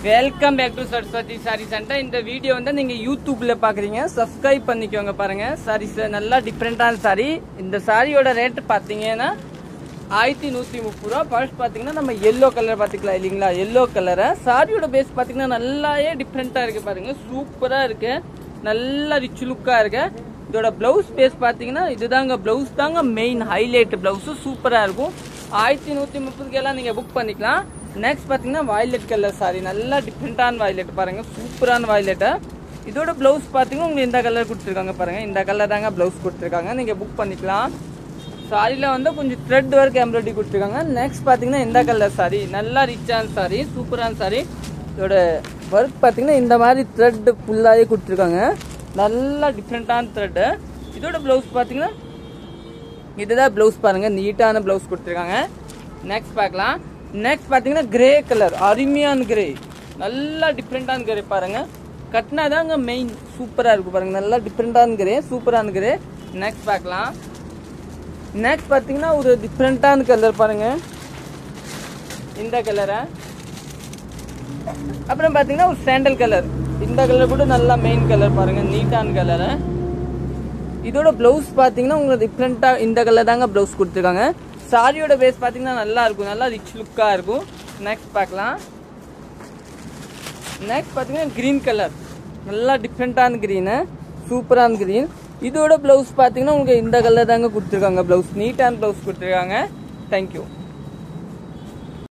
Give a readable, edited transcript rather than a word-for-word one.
Welcome back to Saraswati sari centre. இந்த video வந்து நீங்க யூடியூப்ல பாக்குறீங்க, சப்ஸ்கிரைப் பண்ணிக்கோங்க. பாருங்க சாரீஸ் நல்லா டிஃப்ரெண்டான சாரி. இந்த சாரியோட ரேட் பாத்தீங்கன்னா 1130 ரூபா. ஃபர்ஸ்ட் பாத்தீங்கன்னா நம்ம எல்லோ கலர் பாத்துக்கலாம் இல்லீங்களா, எல்லோ கலரை சாரியோட பேஸ் பாத்தீங்கன்னா நல்லாவே டிஃப்ரெண்டா இருக்கு. பாருங்க சூப்பரா இருக்கு, நல்லா ரிச் லுக்கா இருக்கு. இதோட பிளவுஸ் பேஸ் பாத்தீங்கன்னா இதுதாங்க, பிளவுஸ் தாங்க மெயின் ஹைலைட். பிளவுஸ் சூப்பரா இருக்கும். 1130 எல்லாம் நீங்க புக் பண்ணிக்கலாம். நெக்ஸ்ட் பாத்தீங்கன்னா வயலட் கலர் சாரி, நல்லா டிஃப்ரெண்டான வயலட். பாருங்க சூப்பரான வயலட். இதோட பிளவுஸ் பாத்தீங்கன்னா உங்களுக்கு இந்த கலர் கொடுத்துருக்காங்க. பாருங்க இந்த கலர் தாங்க பிளவுஸ் கொடுத்துருக்காங்க, நீங்க புக் பண்ணிக்கலாம். சாரில வந்து கொஞ்சம் த்ரெட் ஒர்க் எம்ப்ராய்டரி கொடுத்துருக்காங்க. நெக்ஸ்ட் பாத்தீங்கன்னா இந்த கலர் சாரி, நல்லா ரிச்சான சாரி, சூப்பரான சாரி. இதோட ஒர்க் பாத்தீங்கன்னா இந்த மாதிரி த்ரெட் ஃபுல்லாவே கொடுத்துருக்காங்க, நல்லா டிஃப்ரெண்டான த்ரெட். இதோட பிளவுஸ் பாத்தீங்கன்னா இதுதான் பிளவுஸ். பாருங்க நீட்டான பிளவுஸ் கொடுத்துருக்காங்க. நெக்ஸ்ட் பார்க்கலாம். நெக்ஸ்ட் பாத்தீங்கன்னா கிரே கலர், அருமையான கிரே, நல்லா டிஃப்ரெண்டான கிரே. பாருங்க கட்டினாதாங்க மெயின் சூப்பரா இருக்கு. பாருங்க நல்லா டிஃப்ரெண்டான கிரே, சூப்பரான கிரே. நெக்ஸ்ட் பார்க்கலாம். நெக்ஸ்ட் பாத்தீங்கன்னா ஒரு டிஃப்ரெண்டான கலர். பாருங்க இந்த கலரை. அப்புறம் பாத்தீங்கன்னா ஒரு சாண்டல் கலர், இந்த கலர் கூட நல்லா மெயின் கலர். பாருங்க நீட்டான கலர். இதோட பிளவுஸ் பாத்தீங்கன்னா உங்களுக்கு டிஃப்ரெண்டா இந்த கலர் தாங்க பிளவுஸ் கொடுத்துருக்காங்க. சாரியோட பேஸ் பாத்தீங்கன்னா நல்லா இருக்கும், நல்லா ரிச் லுக்கா இருக்கும். நெக்ஸ்ட் பார்க்கலாம். நெக்ஸ்ட் பாத்தீங்கன்னா கிரீன் கலர், நல்லா டிஃப்ரெண்டான கிரீன், சூப்பரான கிரீன். இதோட பிளவுஸ் பாத்தீங்கன்னா உங்களுக்கு இந்த கலர் தாங்க கொடுத்துருக்காங்க. பிளவுஸ் நீட்டான பிளவுஸ் கொடுத்துருக்காங்க. தேங்க்யூ.